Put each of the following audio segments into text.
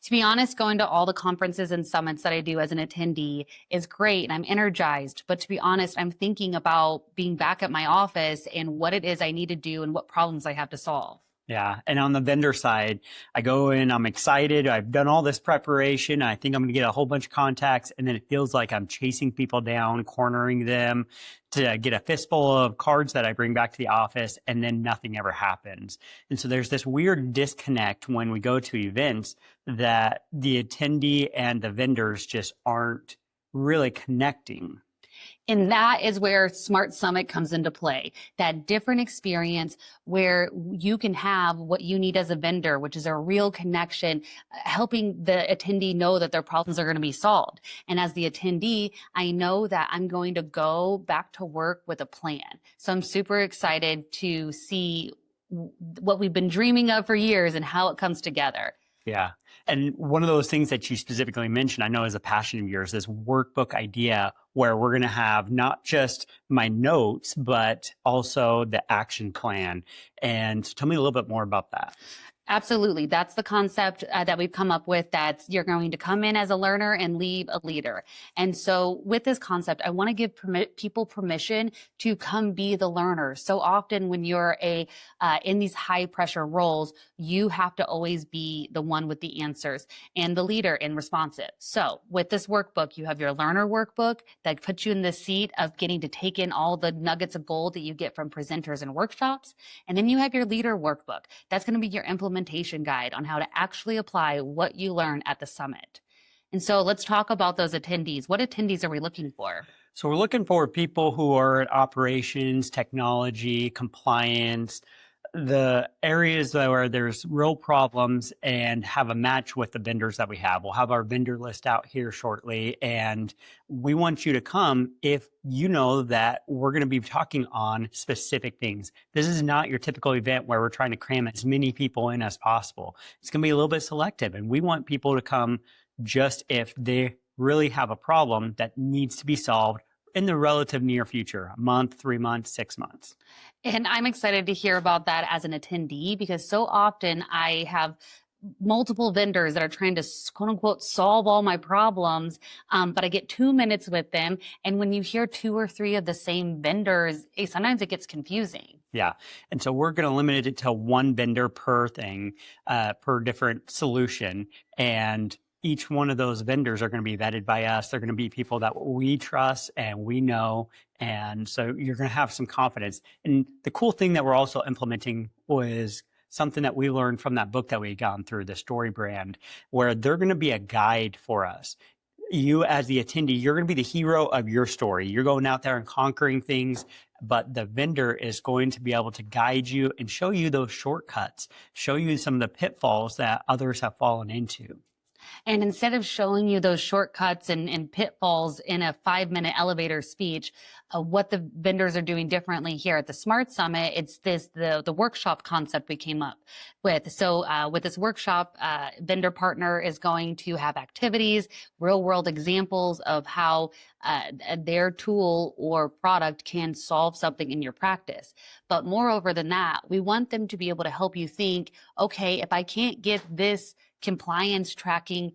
To be honest, going to all the conferences and summits that I do as an attendee is great and I'm energized. But to be honest, I'm thinking about being back at my office and what it is I need to do and what problems I have to solve. Yeah. And on the vendor side, I go in, I'm excited. I've done all this preparation. I think I'm going to get a whole bunch of contacts. And then it feels like I'm chasing people down, cornering them to get a fistful of cards that I bring back to the office. And then nothing ever happens. And so there's this weird disconnect when we go to events that the attendee and the vendors just aren't really connecting. And that is where Smart Summit comes into play. That different experience where you can have what you need as a vendor, which is a real connection, helping the attendee know that their problems are going to be solved. And as the attendee, I know that I'm going to go back to work with a plan. So I'm super excited to see what we've been dreaming of for years and how it comes together. Yeah. And one of those things that you specifically mentioned, I know is a passion of yours, this workbook idea where we're going to have not just my notes, but also the action plan. And tell me a little bit more about that. Absolutely. That's the concept that we've come up with, that you're going to come in as a learner and leave a leader. And so with this concept, I want to give people permission to come be the learner. So often when you're in these high pressure roles, you have to always be the one with the answers and the leader and responsive. So with this workbook, you have your learner workbook that puts you in the seat of getting to take in all the nuggets of gold that you get from presenters and workshops. And then you have your leader workbook. That's going to be your implementation guide on how to actually apply what you learn at the summit. And so let's talk about those attendees. What attendees are we looking for? So we're looking for people who are at operations, technology, compliance, the areas where there's real problems and have a match with the vendors that we have. We'll have our vendor list out here shortly, and we want you to come if you know that we're going to be talking on specific things. This is not your typical event where we're trying to cram as many people in as possible. It's going to be a little bit selective, and we want people to come just if they really have a problem that needs to be solved in the relative near future, a month, 3 months, 6 months. And I'm excited to hear about that as an attendee, because so often I have multiple vendors that are trying to quote unquote solve all my problems, but I get 2 minutes with them. And when you hear 2 or 3 of the same vendors, sometimes it gets confusing. Yeah. And so we're going to limit it to one vendor per thing, per different solution. And each one of those vendors are going to be vetted by us. They're going to be people that we trust and we know. And so you're going to have some confidence. And the cool thing that we're also implementing was something that we learned from that book that we had gone through, the Story Brand, where they're going to be a guide for us. You as the attendee, you're going to be the hero of your story. You're going out there and conquering things, but the vendor is going to be able to guide you and show you those shortcuts, show you some of the pitfalls that others have fallen into. And instead of showing you those shortcuts and pitfalls in a 5-minute elevator speech, what the vendors are doing differently here at the Smart Summit, it's the workshop concept we came up with. So with this workshop, vendor partner is going to have activities, real world examples of how their tool or product can solve something in your practice. But moreover than that, we want them to be able to help you think, okay, if I can't get this compliance tracking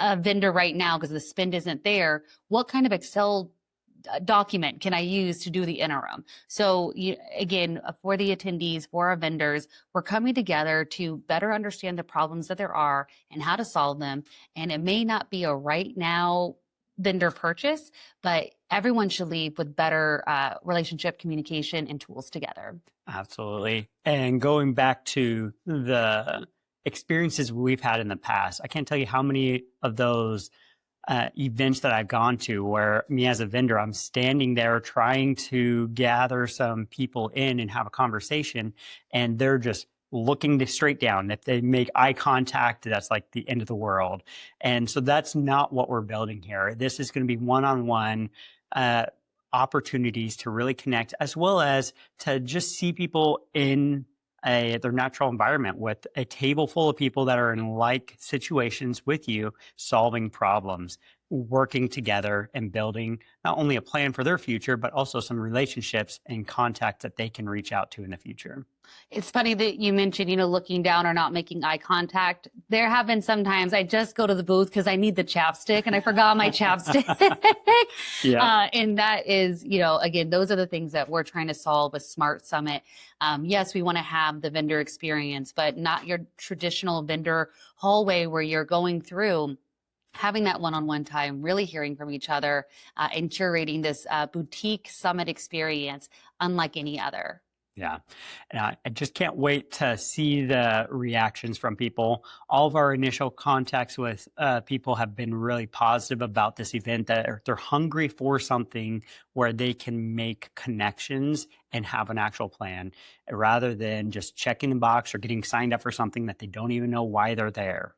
a vendor right now because the spend isn't there, what kind of Excel document can I use to do the interim? So again, for the attendees, for our vendors, we're coming together to better understand the problems that there are and how to solve them. And it may not be a right now vendor purchase, but everyone should leave with better relationship communication and tools together. Absolutely. And going back to the experiences we've had in the past, I can't tell you how many of those events that I've gone to where me as a vendor, I'm standing there trying to gather some people in and have a conversation, and they're just looking straight down. If they make eye contact, that's like the end of the world. And so that's not what we're building here. This is going to be one-on-one opportunities to really connect, as well as to just see people in their natural environment with a table full of people that are in like situations with you, solving problems. working together and building not only a plan for their future, but also some relationships and contacts that they can reach out to in the future. It's funny that you mentioned, looking down or not making eye contact. There have been sometimes I just go to the booth because I need the chapstick and I forgot my chapstick. Yeah. And that is, again, those are the things that we're trying to solve with Smart Summit. Yes, we want to have the vendor experience, but not your traditional vendor hallway where you're going through, having that one-on-one time, really hearing from each other, and curating this boutique summit experience unlike any other. Yeah. I just can't wait to see the reactions from people. All of our initial contacts with people have been really positive about this event, that they're hungry for something where they can make connections and have an actual plan rather than just checking the box or getting signed up for something that they don't even know why they're there.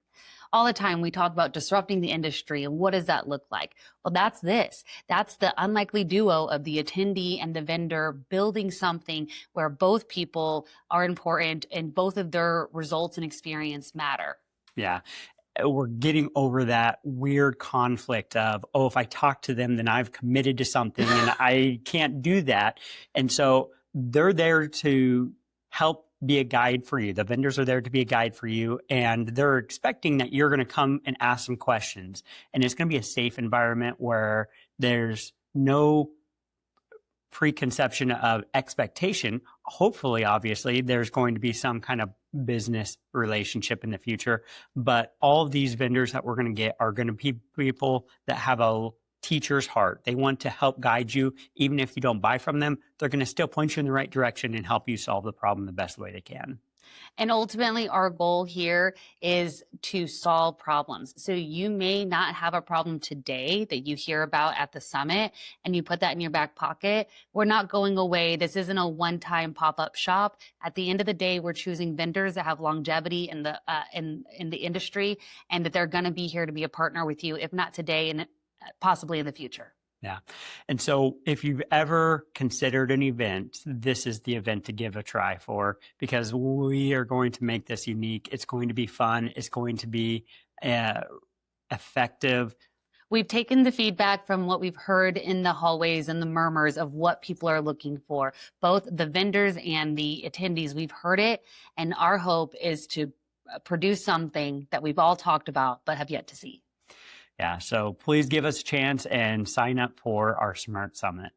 All the time we talk about disrupting the industry, and what does that look like? Well, that's this. That's the unlikely duo of the attendee and the vendor building something where both people are important and both of their results and experience matter. Yeah. We're getting over that weird conflict of, oh, if I talk to them, then I've committed to something and I can't do that. And so they're there to help be a guide for you. The vendors are there to be a guide for you, and they're expecting that you're going to come and ask some questions. And it's going to be a safe environment where there's no preconception of expectation. Hopefully, obviously, there's going to be some kind of business relationship in the future, but all of these vendors that we're going to get are going to be people that have a teacher's heart. They want to help guide you. Even if you don't buy from them, they're going to still point you in the right direction and help you solve the problem the best way they can. And ultimately, our goal here is to solve problems. So you may not have a problem today that you hear about at the summit and you put that in your back pocket. We're not going away. This isn't a one-time pop-up shop. At the end of the day, we're choosing vendors that have longevity in the industry, and that they're going to be here to be a partner with you, if not today and possibly in the future. Yeah. And so if you've ever considered an event, this is the event to give a try for, because we are going to make this unique. It's going to be fun. It's going to be effective. We've taken the feedback from what we've heard in the hallways and the murmurs of what people are looking for, both the vendors and the attendees. We've heard it, and our hope is to produce something that we've all talked about but have yet to see. Yeah, so please give us a chance and sign up for our Smart Summit.